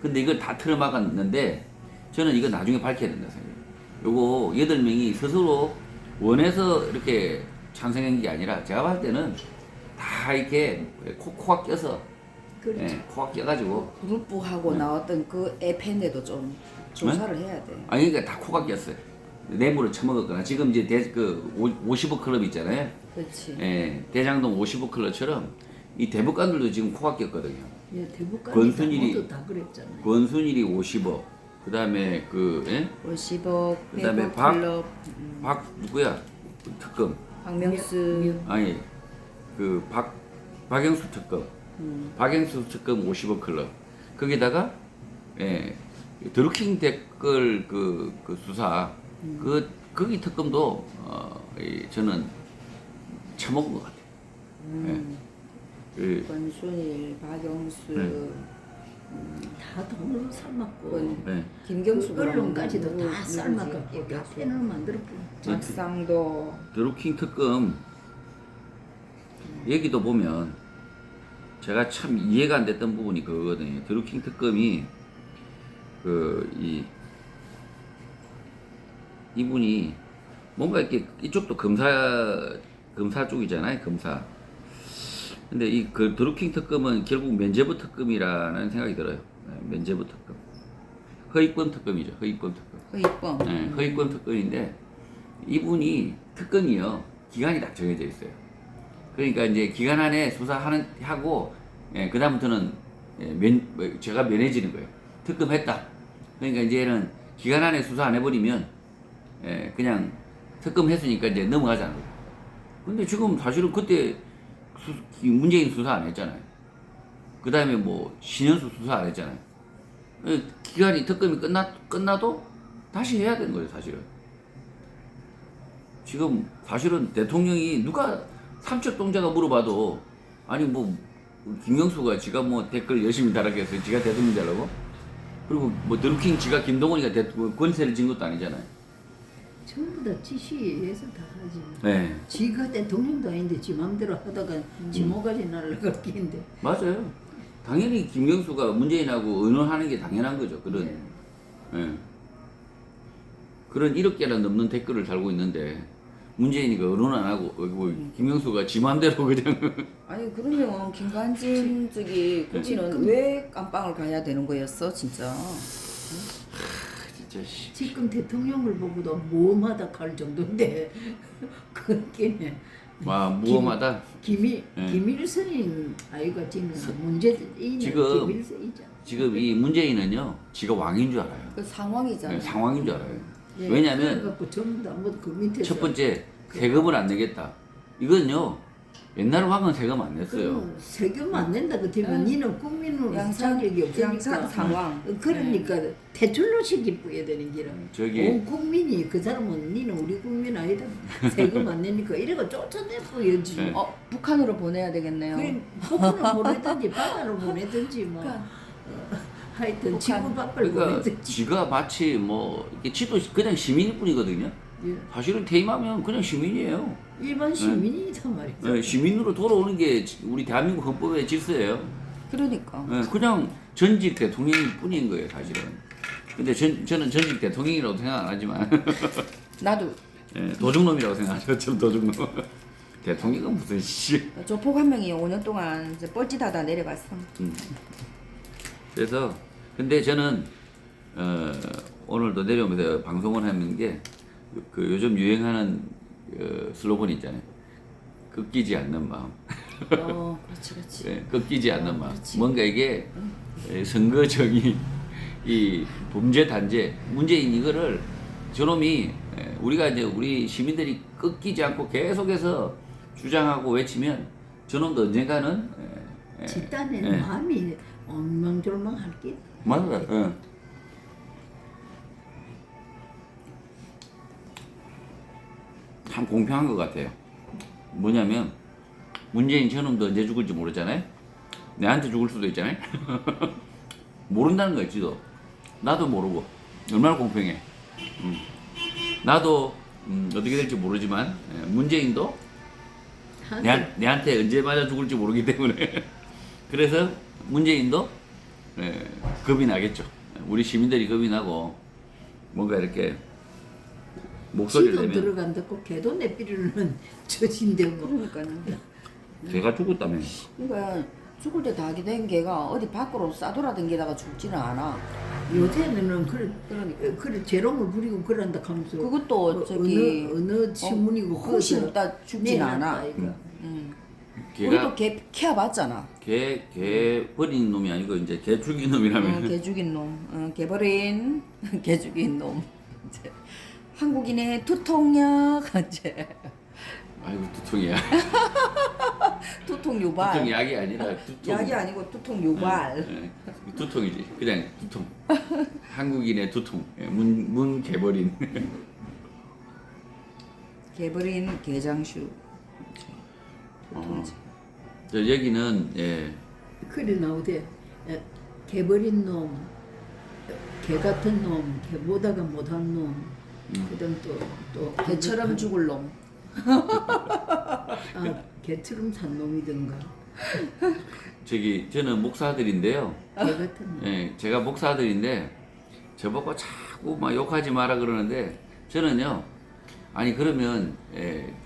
근데 이걸 다 틀어막았는데 저는 이거 나중에 밝혀야 된다 생각해요. 요거 8명이 스스로 원해서 이렇게 찬성한 게 아니라 제가 봤을 때는 다 이렇게 코가 껴서 그렇지. 코가 껴가지고 그룹부하고 나왔던 그 에펜데도 좀 조사를 해야 돼. 아니 그러니까 다 코가 꼈어요. 뇌물을 처먹었거나 지금 이제 50억 클럽 있잖아요. 그렇지. 대장동 50억 클럽처럼 이 대법관들도 지금 코가 꼈거든요. 예, 대법관이 권순일이- 모두 다 그랬잖아요. 권순일이 50억, 그다음에 50억, 그다음에 백억 클럽, 박 누구야 특검 박명수, 아니 박영수 특검 박영수 특검 50억 클럽 거기다가 드루킹 댓글 그 수사 거기 특검도 저는 처먹은 것 같아요. 권순일, 박영수, 다 돈으로 삶았고 네. 김경수 언론까지도 다 삶아갖고 다 패널 만들었고. 박상도. 드루킹 특검 얘기도 보면 제가 참 이해가 안 됐던 부분이 그거거든요. 드루킹 특검이 이분이 뭔가 이렇게 이쪽도 검사 쪽이잖아요, 검사. 근데 그 드루킹 특검은 결국 면죄부 특검이라는 생각이 들어요. 면죄부 특검. 허위범 특검이죠, 허위범 특검. 허위범. 허위범 특검인데 이분이 특검이요 기간이 딱 정해져 있어요. 그러니까 이제 기간 안에 수사하고 그다음부터는 제가 면해지는 거예요. 특검했다. 그러니까 이제는 기간 안에 수사 안 해버리면 그냥 특검했으니까 이제 넘어가자는 거예요. 근데 지금 사실은 그때 문재인 수사 안 했잖아요. 그 다음에 뭐 신현수 수사 안 했잖아요. 기간이 특검이 끝나도 다시 해야 되는 거예요, 사실은. 지금 사실은 대통령이 누가 삼척동자가 물어봐도 아니 뭐 김경수가 지가 뭐 댓글 열심히 달았겠어요. 지가 대통령 되려고? 그리고 뭐 드루킹 지가 김동원이가 권세를 진 것도 아니잖아요. 전부 다 지시에 의해서 다 하지. 네. 지가 대통령도 아닌데 지 마음대로 하다가 지 모가지 날라갈 끼인데. 맞아요. 당연히 김경수가 문재인하고 의논하는 게 당연한 거죠. 그런 1억 개나 넘는 댓글을 달고 있는데 문재인이가 의논 안 하고 김경수가 지 맘대로 그냥 아니 그러면 김관진 저기 국민은 왜 깜빵을 가야 되는 거였어 진짜? 진짜 지금 대통령을 보고도 모험하다 갈 정도인데 그게 무엄하다. 김일성인 아이가 지금 문재인은 지금 김일성이잖아. 지금 이 문재인은요, 지가 왕인 줄 알아요. 그 상황이잖아요. 네, 상황인 줄 알아요. 예, 왜냐면 그래갖고 전부 다 아무도 그 밑에서 첫 번째 세금을 안 내겠다. 이건요, 옛날 왕은 세금 안 냈어요. 세금 안 낸다 그러면 니는 국민으로 양상- 자격이 없으니까 양상 상황. 그러니까 대출로 시기뿌야 되는 길은 저기- 온 국민이 그 사람은 니는 우리 국민 아니다 세금 안 내니까 이래가 쫓아내뿌야지. 네. 북한으로 보내야 되겠네요. 그래 북한으로 보내든지 바다로 보내든지 뭐 하여튼 지구 밖을 그러니까 보내든지. 지가 마치 뭐 이게 지도 그냥 시민일 뿐이거든요. 예. 사실은 퇴임하면 그냥 시민이에요. 일반 시민이란 말이죠. 네, 시민으로 돌아오는 게 우리 대한민국 헌법의 질서예요. 그러니까. 네, 그냥 전직 대통령일 뿐인 거예요, 사실은. 근데 저는 전직 대통령이라고 생각 안 하지만 나도 네, 도둑놈이라고 생각하죠. 저 도둑놈. 대통령은 무슨 씨. 조폭 한 명이 5년 동안 이제 뻘짓하다 내려갔어. 그래서 근데 저는 오늘도 내려오면서 방송을 하는 게 그 요즘 유행하는 슬로건 있잖아요. 꺾이지 않는 마음. 그렇지, 그렇지. 네, 꺾이지 않는 마음. 그렇지. 뭔가 이게 선거 정의, 이 범죄 단죄, 문재인 이거를 저놈이 우리가 이제 우리 시민들이 꺾이지 않고 계속해서 주장하고 외치면 저놈도 언젠가는 집단의 마음이 엉망졸망할 게. 맞아요. 참 공평한 것 같아요. 뭐냐면 문재인 저놈도 언제 죽을지 모르잖아요. 내한테 죽을 수도 있잖아요. 모른다는 거 있지도. 나도 모르고 얼마나 공평해. 나도 어떻게 될지 모르지만 문재인도 내한테 언제 맞아 죽을지 모르기 때문에 그래서 문재인도 겁이 나겠죠. 우리 시민들이 겁이 나고 뭔가 이렇게 목소리를 지금 내면 들어간다고 개도 내삐르는 저진데 뭐. 그러니까요. 걔가 죽었다며. 그러니까 죽을 때 다 된 개가 어디 밖으로 싸돌아다니다가 죽지는 않아. 요새는 그러니까. 재롱을 부리고 그런다 하면서 그것도 저기 어느 신문이고 혹시 그것을 없다 죽진 않아. 내놨다, 이거. 우리도 개 키워봤잖아. 걔 버린 놈이 아니고 이제 걔 죽인 놈이라면. 개 죽인 놈, 개 버린 개 죽인 놈. 이제 한국인의 두통약 이제 아이고 두통이야. 두통 유발. 두통 약이 아니라 두통. 약이 아니고 두통 유발. 두통이지. 그냥 두통. 한국인의 두통. 문 개버린. 개 버린 개장슈. 저 여기는 그래 나오대. 개버린 놈, 개 같은 놈, 개보다가 못한 놈, 그다음 또 개처럼 죽을 놈. 개처럼 산 놈이든가. 저는 목사들인데요. 개 같은 놈. 제가 목사들인데 저보고 자꾸 막 욕하지 마라 그러는데 저는요. 아니 그러면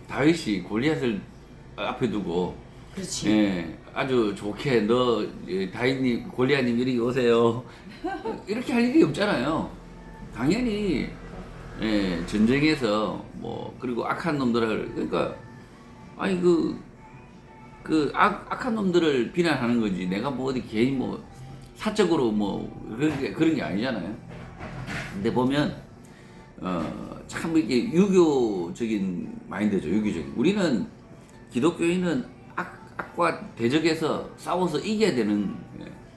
다윗이 골리앗을 앞에 두고 그렇지. 아주 좋게 너 다윗님 골리앗님 이리 오세요. 이렇게 할 일이 없잖아요. 당연히 전쟁에서 뭐 그리고 악한 놈들을 그러니까 아니 악한 놈들을 비난하는 거지 내가 뭐 어디 개인 뭐 사적으로 뭐 그런 게 아니잖아요. 근데 보면 참 이렇게 유교적인 마인드죠. 유교적인. 우리는 기독교인은 악과 대적해서 싸워서 이겨야 되는.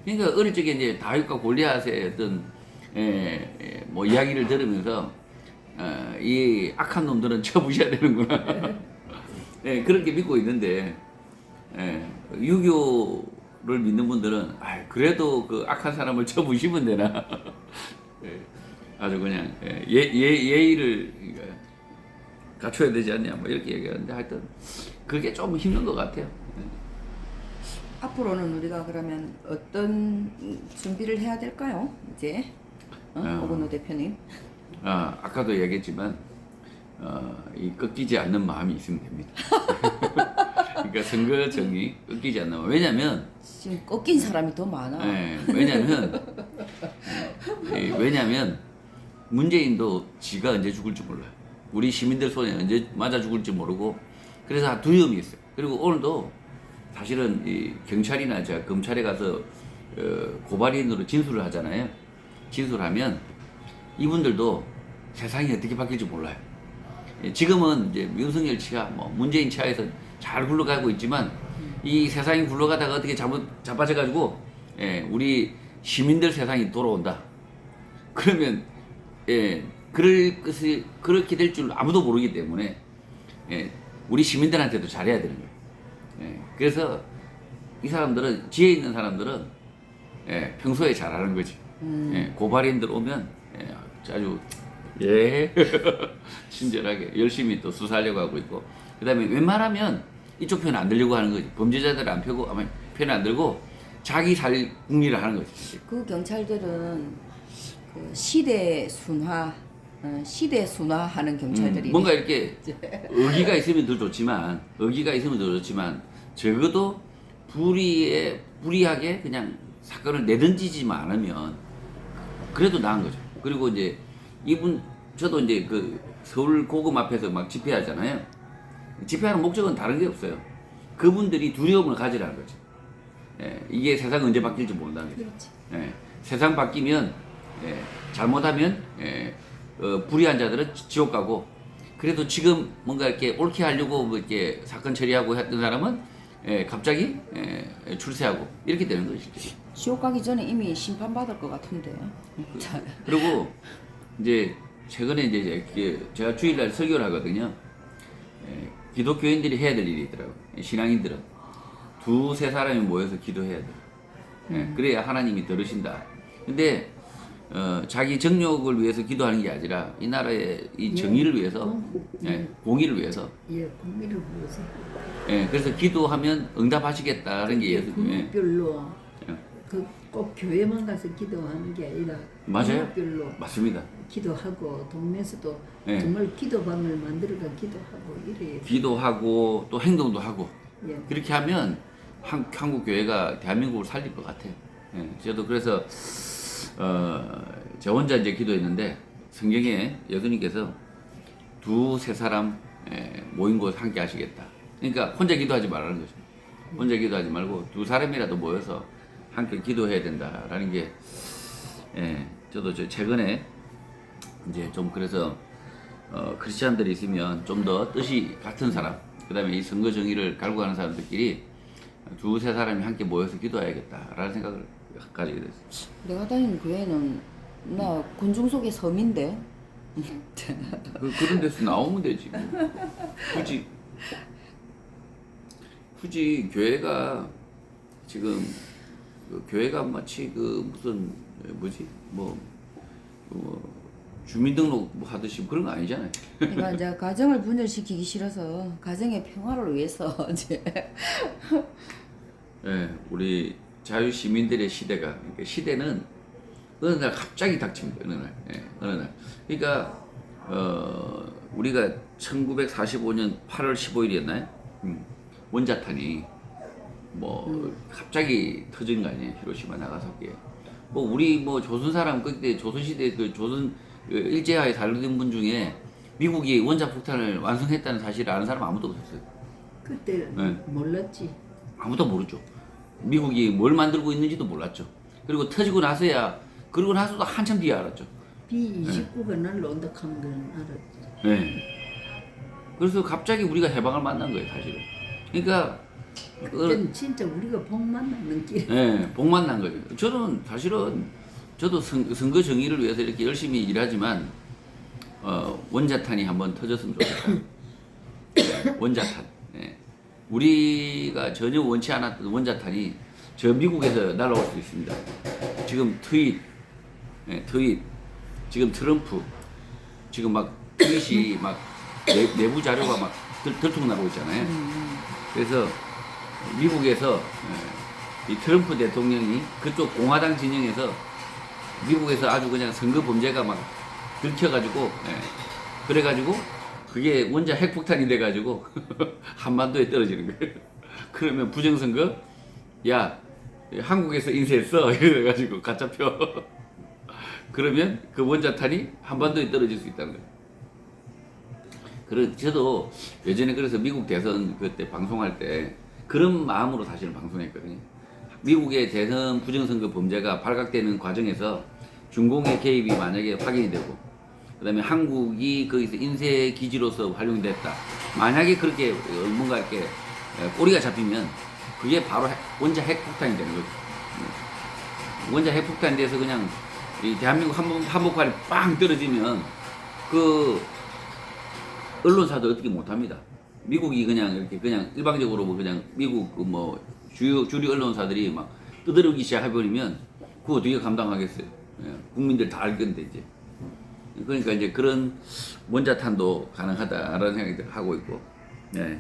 그러니까 어릴 적에 이제 다윗과 골리앗의 어떤 뭐 이야기를 들으면서 이 악한 놈들은 쳐부셔야 되는구나. 그렇게 믿고 있는데 유교를 믿는 분들은 그래도 그 악한 사람을 쳐부시면 되나. 아주 그냥 예의를 갖춰야 되지 않냐 뭐 이렇게 얘기하는데 하여튼 그게 좀 힘든 것 같아요. 앞으로는 우리가 그러면 어떤 준비를 해야 될까요? 이제 오건호 대표님. 아까도 얘기했지만 이 꺾이지 않는 마음이 있으면 됩니다. 그러니까 선거 정이 꺾이지 않는 마음. 왜냐면 지금 꺾인 사람이 더 많아. 왜냐면 문재인도 지가 언제 죽을지 몰라요. 우리 시민들 손에 언제 맞아 죽을지 모르고 그래서 두려움이 있어요. 그리고 오늘도 사실은 이 경찰이나 제가 검찰에 가서 고발인으로 진술을 하잖아요. 진술하면 이분들도 세상이 어떻게 바뀔지 몰라요. 지금은 이제 윤석열 치하, 뭐 문재인 치하에서 잘 굴러가고 있지만 이 세상이 굴러가다가 어떻게 잘못 자빠져가지고 우리 시민들 세상이 돌아온다. 그러면 그럴 것이 그렇게 될 줄 아무도 모르기 때문에 우리 시민들한테도 잘해야 되는 거예요. 그래서 이 사람들은 지혜 있는 사람들은 평소에 잘하는 거지. 고발인들 오면 아주 친절하게 열심히 또 수사하려고 하고 있고 그다음에 웬만하면 이쪽 편 안 들려고 하는 거지. 범죄자들 안 펴고 아마 편 안 들고 자기 살 궁리를 하는 거지. 그 경찰들은 그 시대 순화하는 경찰들이 뭔가 이렇게 의기가 있으면 더 좋지만 적어도 불이하게 그냥 사건을 내던지지만 않으면 그래도 나은 거죠. 그리고 이제 저도 이제 그 서울 고금 앞에서 막 집회하잖아요. 집회하는 목적은 다른 게 없어요. 그분들이 두려움을 가지라는 거죠. 이게 세상 언제 바뀔지 모른다는 거죠. 세상 바뀌면 잘못하면 불의한 자들은 지옥 가고 그래도 지금 뭔가 이렇게 옳게 하려고 뭐 이렇게 사건 처리하고 했던 사람은 갑자기 출세하고 이렇게 되는 거죠. 지옥 가기 전에 이미 심판받을 것 같은데. 그리고 이제 최근에 이제 제가 주일날 설교를 하거든요. 기독교인들이 해야 될 일이 있더라고요. 신앙인들은 두세 사람이 모여서 기도해야 돼요. 그래야 하나님이 들으신다. 근데 자기 정욕을 위해서 기도하는 게 아니라 이 나라의 이 정의를 위해서, 공의를 위해서. 공의를 위해서. 그래서 기도하면 응답하시겠다는 게 종목별로 꼭 교회만 가서 기도하는 게 아니라 맞아요. 종목별로 맞습니다. 기도하고 동네에서도 정말 기도방을 만들어가 기도하고 이래야 기도하고 또 행동도 하고 그렇게 하면 한국 교회가 대한민국을 살릴 것 같아요. 저도 그래서 저 혼자 이제 기도했는데 성경에 예수님께서 두세 사람 모인 곳 함께 하시겠다. 그러니까 혼자 기도하지 말라는 거죠. 혼자 기도하지 말고 두 사람이라도 모여서 함께 기도해야 된다라는 게 저도 최근에 이제 좀 그래서 크리스찬들이 있으면 좀 더 뜻이 같은 사람, 그다음에 이 선거 정의를 갈고 가는 사람들끼리 두세 사람이 함께 모여서 기도해야겠다라는 생각을 가지게 됐어요. 내가 다니는 교회는 나 군중 속의 섬인데. 그런 데서 나오면 되지. 굳이 교회가 지금 교회가 마치 무슨 주민등록 하듯이 그런 거 아니잖아요. 그러니까 이제 가정을 분열시키기 싫어서 가정의 평화를 위해서 이제 우리 자유 시민들의 시대가 시대는 어느 날 갑자기 닥칩니다. 어느 날. 그러니까 우리가 1945년 8월 15일이었나요? 원자탄이 갑자기 터진 거 아니에요? 히로시마 나가사키에. 우리 조선 사람 그때 조선 시대 조선 일제하에 살던 분 중에 미국이 원자 폭탄을 완성했다는 사실을 아는 사람 아무도 없었어요. 그때 몰랐지. 아무도 모르죠. 미국이 뭘 만들고 있는지도 몰랐죠. 그리고 터지고 나서야 그러고 나서도 한참 뒤에 알았죠. B-29가 날라온다 하는 건 알았지. 그래서 갑자기 우리가 해방을 만난 거예요, 사실은. 그러니까 그때는 진짜 우리가 복 만나는 길. 복 만난 거예요. 저는 사실은 저도 선거 정의를 위해서 이렇게 열심히 일하지만 원자탄이 한번 터졌으면 좋겠다. 원자탄. 우리가 전혀 원치 않았던 원자탄이 저 미국에서 날아올 수 있습니다. 지금 트윗, 지금 트럼프, 지금 막 트윗이 막 내부 자료가 막 들통나고 있잖아요. 그래서 미국에서 이 트럼프 대통령이 그쪽 공화당 진영에서 미국에서 아주 그냥 선거 범죄가 막 들켜가지고 그래가지고 그게 원자 핵폭탄이 돼가지고 한반도에 떨어지는 거예요. 그러면 부정선거 야 한국에서 인쇄했어 이래가지고 가짜표 그러면 그 원자탄이 한반도에 떨어질 수 있다는 거예요. 저도 예전에 그래서 미국 대선 그때 방송할 때 그런 마음으로 사실은 방송했거든요. 미국의 대선 부정선거 범죄가 발각되는 과정에서 중공의 개입이 만약에 확인이 되고, 그 다음에 한국이 거기서 인쇄 기지로서 활용됐다. 만약에 그렇게 뭔가 이렇게 꼬리가 잡히면 그게 바로 원자 핵폭탄이 되는 거죠. 원자 핵폭탄에 대해서 그냥 이 대한민국 한복판이 빵 떨어지면 그 언론사도 어떻게 못합니다. 미국이 그냥 이렇게 그냥 일방적으로 뭐 그냥 미국 그 뭐 주류 언론사들이 막 떠들기 시작해버리면 그거 어떻게 감당하겠어요. 예, 국민들 다 알건데 이제. 그러니까 이제 그런 원자탄도 가능하다라는 생각이 하고 있고. 예.